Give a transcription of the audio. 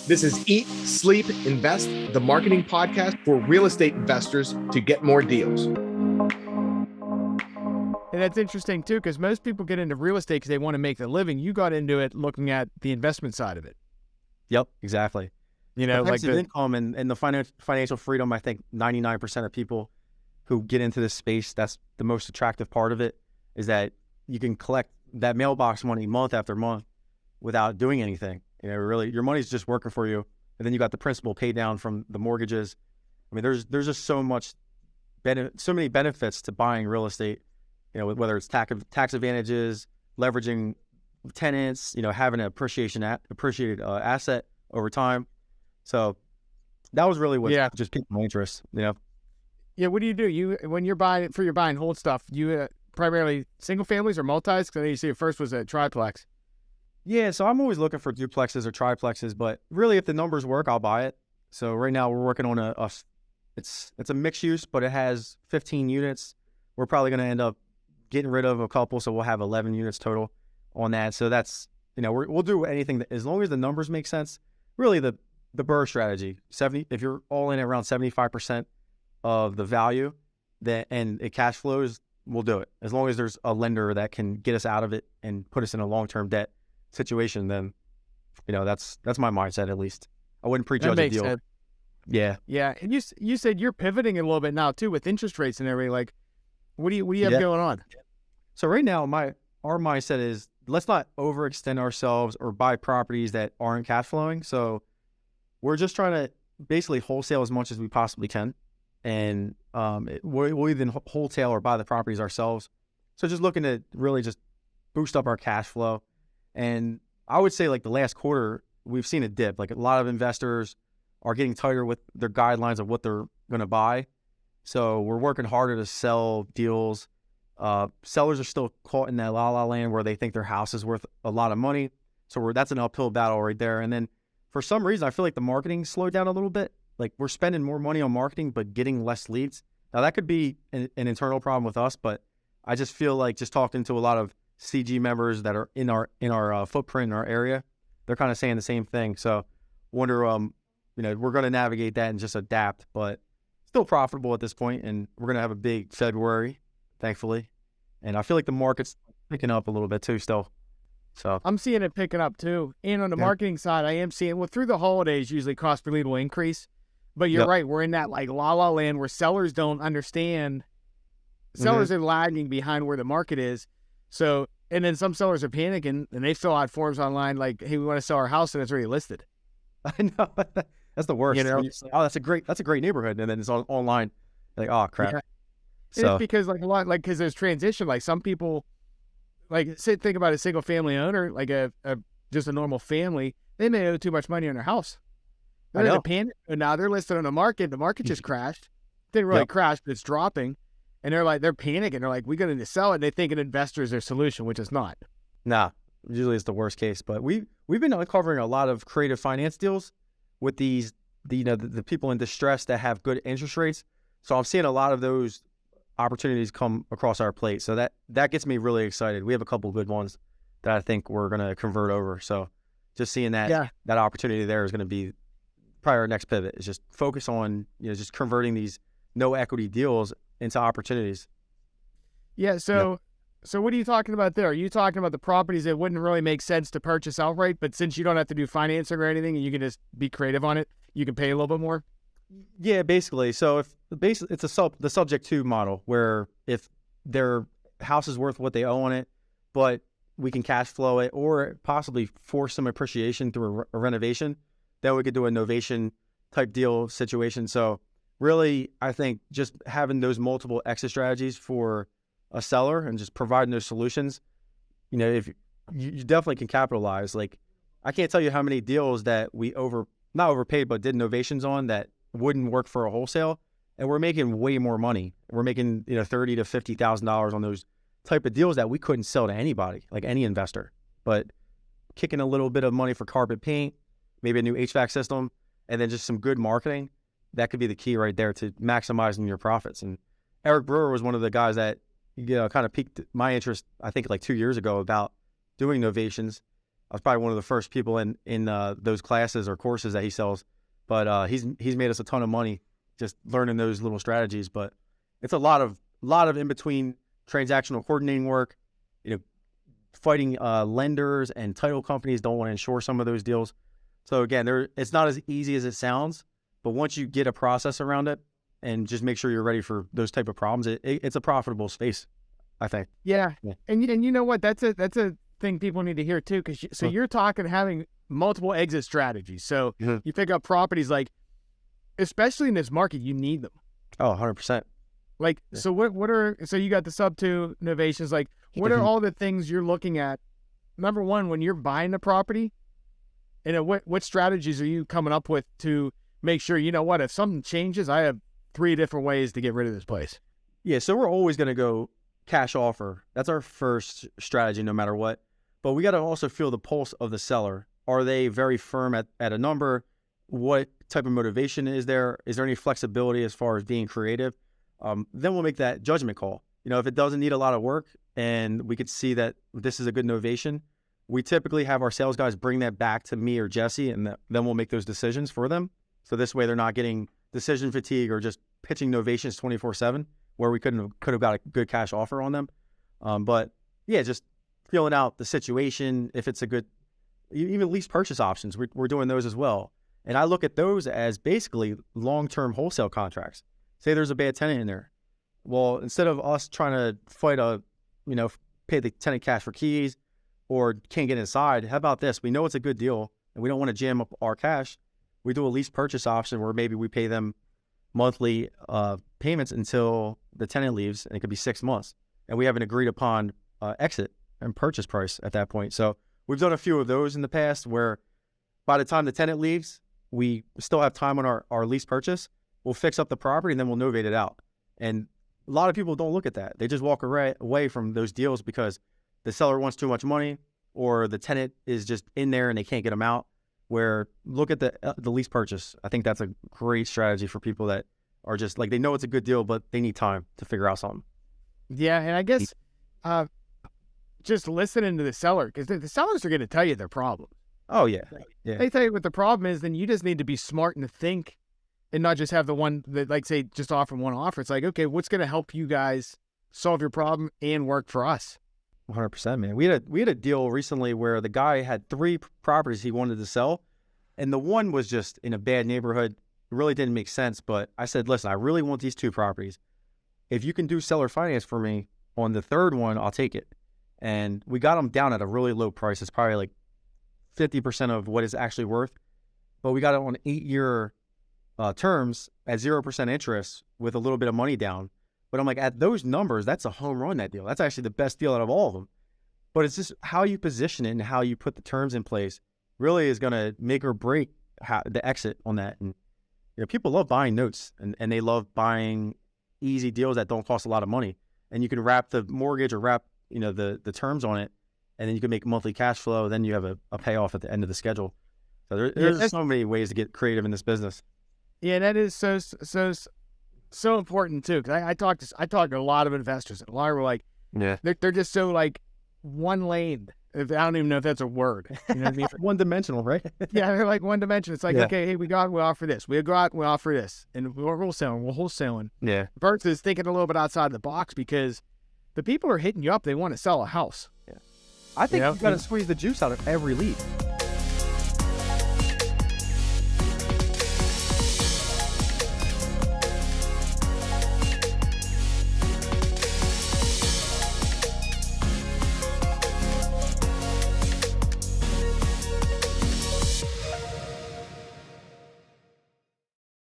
This is Eat, Sleep, Invest, the marketing podcast for real estate investors to get more deals. And that's interesting too, because most people get into real estate because they want to make the living. You got into it looking at the investment side of it. Yep, exactly. You know, the like the income and the financial freedom. I think 99% of people who get into this space, that's the most attractive part of it, is that you can collect that mailbox money month after month without doing anything. You know, really, your money's just working for you, and then you got the principal paid down from the mortgages. I mean, there's just so many benefits to buying real estate. You know, whether it's tax advantages, leveraging tenants, you know, having an appreciated asset over time. So that was really what just piqued my interest. You know. Yeah. What do? When you're buying for your buy and hold stuff? You primarily single families or multis? Because you see, at first was a triplex. Yeah, so I'm always looking for duplexes or triplexes, but really, if the numbers work, I'll buy it. So right now, we're working on it's a mixed use, but it has 15 units. We're probably going to end up getting rid of a couple, so we'll have 11 units total on that. So that's, you know, we'll do anything that, as long as the numbers make sense. Really, the BRRRR strategy, if you're all in at around 75% of the value and it cash flows, we'll do it. As long as there's a lender that can get us out of it and put us in a long-term debt situation, then, you know, that's my mindset. At least I wouldn't prejudge a deal. Sense. Yeah. And you said you're pivoting a little bit now too with interest rates and everything. Like, what do you have going on? So right now, our mindset is, let's not overextend ourselves or buy properties that aren't cash flowing. So we're just trying to basically wholesale as much as we possibly can, and we'll either wholesale or buy the properties ourselves. So just looking to really just boost up our cash flow. And I would say, like, the last quarter, we've seen a dip. Like, a lot of investors are getting tighter with their guidelines of what they're going to buy. So we're working harder to sell deals. Sellers are still caught in that la-la land where they think their house is worth a lot of money. So that's an uphill battle right there. And then for some reason, I feel like the marketing slowed down a little bit. Like, we're spending more money on marketing, but getting less leads. Now, that could be an internal problem with us, but I just feel like, just talking to a lot of CG members that are in our footprint, in our area, they're kind of saying the same thing. So wonder, you know, we're going to navigate that and just adapt, but still profitable at this point. And we're going to have a big February, thankfully. And I feel like the market's picking up a little bit too still. So I'm seeing it picking up too. And on the marketing side, I am seeing, through the holidays, usually cost per lead will increase. But you're right. We're in that like la-la land where sellers don't understand. Sellers are lagging behind where the market is. So, and then some sellers are panicking and they fill out forms online like, hey, we want to sell our house, and it's already listed. I know. That's the worst. You know? Say, oh, that's a great neighborhood. And then it's online. Like, oh, crap. Yeah. So, it's because because there's transition. Like, some people, think about a single family owner, like just a normal family, they may owe too much money on their house. They're in a panic. And now they're listed on the market. The market just crashed. Didn't really crash, but it's dropping. And they're panicking. They're like, we're going to sell it. And they think an investor is their solution, which is not. Nah, usually it's the worst case. But we've been uncovering a lot of creative finance deals with the people in distress that have good interest rates. So I'm seeing a lot of those opportunities come across our plate. So that gets me really excited. We have a couple of good ones that I think we're going to convert over. So just seeing that opportunity there is going to be probably our next pivot, is just focus on, you know, just converting these no equity deals into opportunities. Yeah. So what are you talking about there? Are you talking about the properties that wouldn't really make sense to purchase outright, but since you don't have to do financing or anything and you can just be creative on it, you can pay a little bit more? Yeah, basically. So it's the subject to model, where if their house is worth what they owe on it, but we can cash flow it or possibly force some appreciation through a renovation, then we could do a novation type deal situation. So really, I think just having those multiple exit strategies for a seller and just providing those solutions, you know, if you definitely can capitalize. Like, I can't tell you how many deals that we not overpaid, but did novations on that wouldn't work for a wholesale, and we're making way more money. We're making, you know, $30,000 to $50,000 on those type of deals that we couldn't sell to anybody, like any investor. But kicking a little bit of money for carpet paint, maybe a new HVAC system, and then just some good marketing, that could be the key right there to maximizing your profits. And Eric Brewer was one of the guys that, you know, kind of piqued my interest, I think, like 2 years ago, about doing novations. I was probably one of the first people in those classes or courses that he sells. But he's made us a ton of money just learning those little strategies. But it's a lot of in between transactional coordinating work. Fighting lenders and title companies don't want to insure some of those deals. So again, it's not as easy as it sounds. But once you get a process around it and just make sure you're ready for those type of problems, it's a profitable space, I think. Yeah. And you know what? That's a thing people need to hear too. So you're talking having multiple exit strategies. So you pick up properties like, especially in this market, you need them. Oh, 100%. Like, so so you got the sub 2 novations. Like, what are all the things you're looking at? Number one, when you're buying the property, and what strategies are you coming up with to make sure, you know what, if something changes, I have 3 different ways to get rid of this place? Yeah, so we're always going to go cash offer. That's our first strategy no matter what. But we got to also feel the pulse of the seller. Are they very firm at a number? What type of motivation is there? Is there any flexibility as far as being creative? Then we'll make that judgment call. If it doesn't need a lot of work and we could see that this is a good novation, we typically have our sales guys bring that back to me or Jesse, and then we'll make those decisions for them. So this way they're not getting decision fatigue or just pitching novations 24/7 where we could have got a good cash offer on them. But yeah, just feeling out the situation. If it's a good, even lease purchase options, we're doing those as well. And I look at those as basically long-term wholesale contracts. Say there's a bad tenant in there. Well, instead of us trying to fight pay the tenant cash for keys or can't get inside, how about this? We know it's a good deal and we don't want to jam up our cash. We do a lease purchase option where maybe we pay them monthly payments until the tenant leaves, and it could be 6 months. And we have an agreed upon exit and purchase price at that point. So we've done a few of those in the past where by the time the tenant leaves, we still have time on our lease purchase. We'll fix up the property and then we'll novate it out. And a lot of people don't look at that. They just walk away from those deals because the seller wants too much money or the tenant is just in there and they can't get them out. Where look at the lease purchase. I think that's a great strategy for people that are just like, they know it's a good deal, but they need time to figure out something. Yeah, and I guess just listening to the seller, because the sellers are going to tell you their problem. Oh, yeah. Yeah. They tell you what the problem is, then you just need to be smart and think and not just have the one that, like, say, just offer one offer. It's like, okay, what's going to help you guys solve your problem and work for us? 100%, man. We had a deal recently where the guy had 3 properties he wanted to sell, and the one was just in a bad neighborhood. It really didn't make sense, but I said, listen, I really want these 2 properties. If you can do seller finance for me on the 3rd one, I'll take it. And we got them down at a really low price. It's probably like 50% of what it's actually worth, but we got it on 8-year terms at 0% interest with a little bit of money down. But I'm like, at those numbers, that's a home run, that deal. That's actually the best deal out of all of them. But it's just how you position it and how you put the terms in place really is going to make or break the exit on that. And people love buying notes and they love buying easy deals that don't cost a lot of money. And you can wrap the mortgage or wrap the terms on it, and then you can make monthly cash flow. Then you have a payoff at the end of the schedule. So there's so many ways to get creative in this business. Yeah, that is so important too. Because I talk to a lot of investors, and a lot of them are like, yeah, they're just so like one lane. I don't even know if that's a word. You know what I mean? One dimensional, right? Yeah, they're like one dimension. It's like, okay, hey, we offer this. We go out and we offer this, and we're wholesaling. Yeah. Versus thinking a little bit outside the box, because the people are hitting you up. They want to sell a house. Yeah. I think you got to squeeze the juice out of every lead.